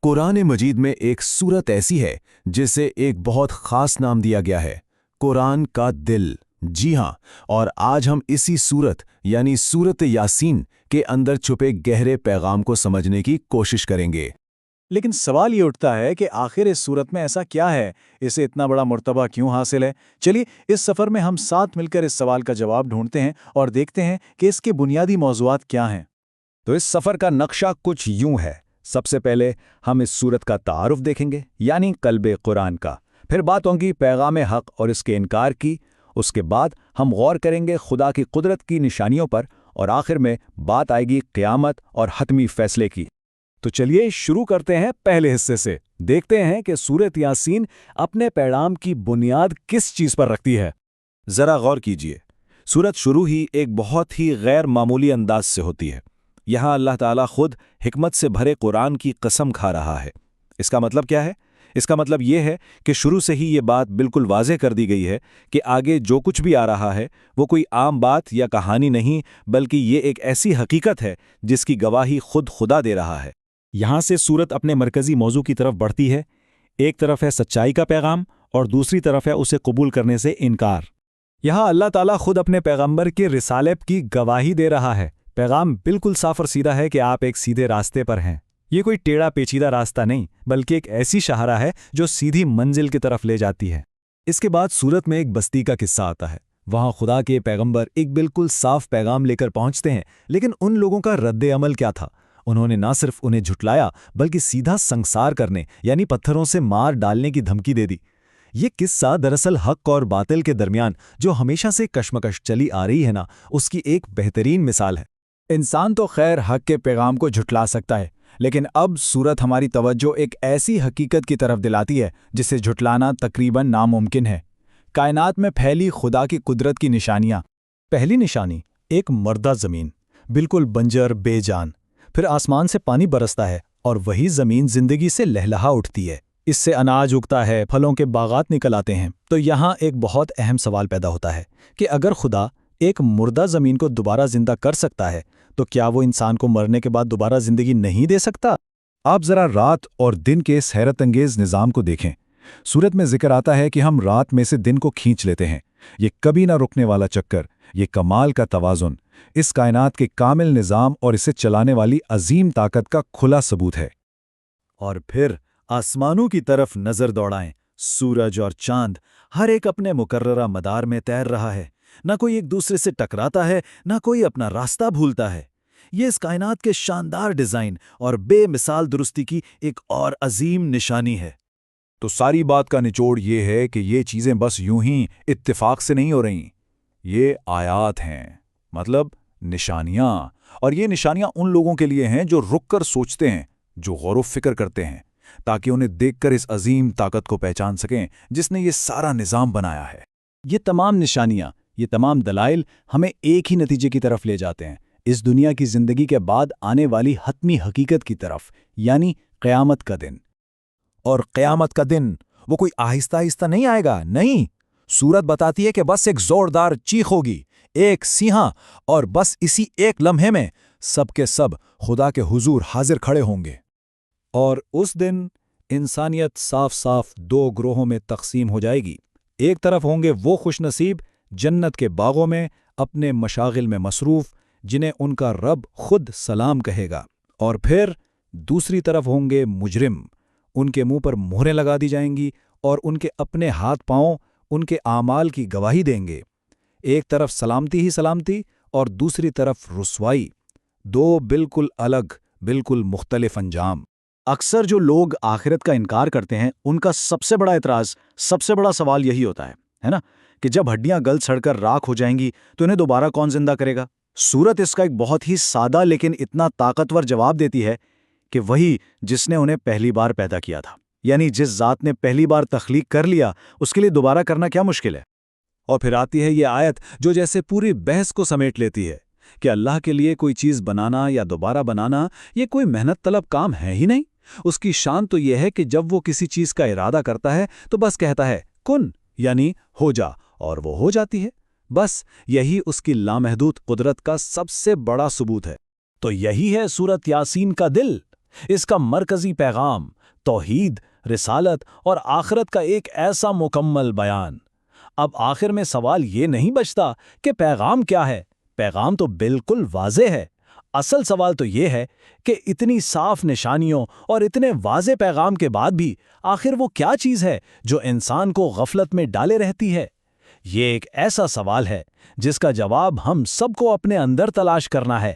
قرآن مجید میں ایک سورت ایسی ہے جسے ایک بہت خاص نام دیا گیا ہے، قرآن کا دل۔ جی ہاں، اور آج ہم اسی سورت یعنی سورت یاسین کے اندر چھپے گہرے پیغام کو سمجھنے کی کوشش کریں گے۔ لیکن سوال یہ اٹھتا ہے کہ آخر اس صورت میں ایسا کیا ہے، اسے اتنا بڑا مرتبہ کیوں حاصل ہے؟ چلیے اس سفر میں ہم ساتھ مل کر اس سوال کا جواب ڈھونڈتے ہیں اور دیکھتے ہیں کہ اس کے بنیادی موضوعات کیا ہیں۔ تو اس سفر کا نقشہ کچھ یوں ہے۔ سب سے پہلے ہم اس سورت کا تعارف دیکھیں گے، یعنی قلب قرآن کا، پھر بات ہوگی پیغام حق اور اس کے انکار کی، اس کے بعد ہم غور کریں گے خدا کی قدرت کی نشانیوں پر، اور آخر میں بات آئے گی قیامت اور حتمی فیصلے کی۔ تو چلیے شروع کرتے ہیں پہلے حصے سے، دیکھتے ہیں کہ سورت یاسین اپنے پیغام کی بنیاد کس چیز پر رکھتی ہے۔ ذرا غور کیجئے، سورت شروع ہی ایک بہت ہی غیر معمولی انداز سے ہوتی ہے۔ یہاں اللہ تعالیٰ خود حکمت سے بھرے قرآن کی قسم کھا رہا ہے۔ اس کا مطلب کیا ہے؟ اس کا مطلب یہ ہے کہ شروع سے ہی یہ بات بالکل واضح کر دی گئی ہے کہ آگے جو کچھ بھی آ رہا ہے وہ کوئی عام بات یا کہانی نہیں، بلکہ یہ ایک ایسی حقیقت ہے جس کی گواہی خود خدا دے رہا ہے۔ یہاں سے سورت اپنے مرکزی موضوع کی طرف بڑھتی ہے۔ ایک طرف ہے سچائی کا پیغام اور دوسری طرف ہے اسے قبول کرنے سے انکار۔ یہاں اللہ تعالیٰ خود اپنے پیغمبر کے رسالے کی گواہی دے رہا ہے۔ پیغام بالکل صاف اور سیدھا ہے کہ آپ ایک سیدھے راستے پر ہیں۔ یہ کوئی ٹیڑھا پیچیدہ راستہ نہیں، بلکہ ایک ایسی شاہراہ ہے جو سیدھی منزل کی طرف لے جاتی ہے۔ اس کے بعد سورت میں ایک بستی کا قصہ آتا ہے۔ وہاں خدا کے پیغمبر ایک بالکل صاف پیغام لے کر پہنچتے ہیں، لیکن ان لوگوں کا رد عمل کیا تھا؟ انہوں نے نہ صرف انہیں جھٹلایا بلکہ سیدھا سنسار کرنے یعنی پتھروں سے مار ڈالنے کی دھمکی دے دی۔ یہ قصہ دراصل حق اور باطل کے درمیان جو ہمیشہ سے کشمکش چلی آ رہی ہے نا، اس کی ایک بہترین مثال ہے۔ انسان تو خیر حق کے پیغام کو جھٹلا سکتا ہے، لیکن اب سورت ہماری توجہ ایک ایسی حقیقت کی طرف دلاتی ہے جسے جھٹلانا تقریباً ناممکن ہے۔ کائنات میں پھیلی خدا کی قدرت کی نشانیاں۔ پہلی نشانی، ایک مردہ زمین، بالکل بنجر بے جان۔ پھر آسمان سے پانی برستا ہے اور وہی زمین زندگی سے لہلہا اٹھتی ہے۔ اس سے اناج اگتا ہے، پھلوں کے باغات نکل آتے ہیں۔ تو یہاں ایک بہت اہم سوال پیدا ہوتا ہے کہ اگر خدا ایک مردہ زمین کو دوبارہ زندہ کر سکتا ہے تو کیا وہ انسان کو مرنے کے بعد دوبارہ زندگی نہیں دے سکتا؟ آپ ذرا رات اور دن کے اس حیرت انگیز نظام کو دیکھیں۔ سورت میں ذکر آتا ہے کہ ہم رات میں سے دن کو کھینچ لیتے ہیں۔ یہ کبھی نہ رکنے والا چکر، یہ کمال کا توازن، اس کائنات کے کامل نظام اور اسے چلانے والی عظیم طاقت کا کھلا ثبوت ہے۔ اور پھر آسمانوں کی طرف نظر دوڑائیں، سورج اور چاند ہر ایک اپنے مقررہ مدار میں تیر رہا ہے۔ نہ کوئی ایک دوسرے سے ٹکراتا ہے، نہ کوئی اپنا راستہ بھولتا ہے۔ یہ اس کائنات کے شاندار ڈیزائن اور بے مثال درستی کی ایک اور عظیم نشانی ہے۔ تو ساری بات کا نچوڑ یہ ہے کہ یہ چیزیں بس یوں ہی اتفاق سے نہیں ہو رہیں، یہ آیات ہیں، مطلب نشانیاں، اور یہ نشانیاں ان لوگوں کے لیے ہیں جو رک کر سوچتے ہیں، جو غور و فکر کرتے ہیں، تاکہ انہیں دیکھ کر اس عظیم طاقت کو پہچان سکیں جس نے یہ سارا نظام بنایا ہے۔ یہ تمام نشانیاں، یہ تمام دلائل ہمیں ایک ہی نتیجے کی طرف لے جاتے ہیں، اس دنیا کی زندگی کے بعد آنے والی حتمی حقیقت کی طرف، یعنی قیامت کا دن۔ اور قیامت کا دن وہ کوئی آہستہ آہستہ نہیں آئے گا، نہیں، سورت بتاتی ہے کہ بس ایک زوردار چیخ ہوگی، ایک سیہاں، اور بس اسی ایک لمحے میں سب کے سب خدا کے حضور حاضر کھڑے ہوں گے۔ اور اس دن انسانیت صاف صاف دو گروہوں میں تقسیم ہو جائے گی۔ ایک طرف ہوں گے وہ خوش نصیب جنت کے باغوں میں اپنے مشاغل میں مصروف، جنہیں ان کا رب خود سلام کہے گا، اور پھر دوسری طرف ہوں گے مجرم، ان کے منہ پر مہریں لگا دی جائیں گی اور ان کے اپنے ہاتھ پاؤں ان کے اعمال کی گواہی دیں گے۔ ایک طرف سلامتی ہی سلامتی اور دوسری طرف رسوائی، دو بالکل الگ، بالکل مختلف انجام۔ اکثر جو لوگ آخرت کا انکار کرتے ہیں، ان کا سب سے بڑا اعتراض، سب سے بڑا سوال یہی ہوتا ہے نا، کہ جب ہڈیاں گل سڑ کر راکھ ہو جائیں گی تو انہیں دوبارہ کون زندہ کرے گا؟ سورت اس کا ایک بہت ہی سادہ لیکن اتنا طاقتور جواب دیتی ہے کہ وہی جس نے انہیں پہلی بار پیدا کیا تھا، یعنی جس ذات نے پہلی بار تخلیق کر لیا، اس کے لیے دوبارہ کرنا کیا مشکل ہے؟ اور پھر آتی ہے یہ آیت جو جیسے پوری بحث کو سمیٹ لیتی ہے کہ اللہ کے لیے کوئی چیز بنانا یا دوبارہ بنانا یہ کوئی محنت طلب کام ہے ہی نہیں۔ اس کی شان تو یہ ہے کہ جب وہ کسی چیز کا ارادہ کرتا ہے تو بس کہتا ہے کن، یعنی ہو جا، اور وہ ہو جاتی ہے۔ بس یہی اس کی لامحدود قدرت کا سب سے بڑا ثبوت ہے۔ تو یہی ہے سورت یاسین کا دل۔ اس کا مرکزی پیغام توحید، رسالت اور آخرت کا ایک ایسا مکمل بیان۔ اب آخر میں سوال یہ نہیں بچتا کہ پیغام کیا ہے، پیغام تو بالکل واضح ہے۔ اصل سوال تو یہ ہے کہ اتنی صاف نشانیوں اور اتنے واضح پیغام کے بعد بھی آخر وہ کیا چیز ہے جو انسان کو غفلت میں ڈالے رہتی ہے؟ یہ ایک ایسا سوال ہے جس کا جواب ہم سب کو اپنے اندر تلاش کرنا ہے۔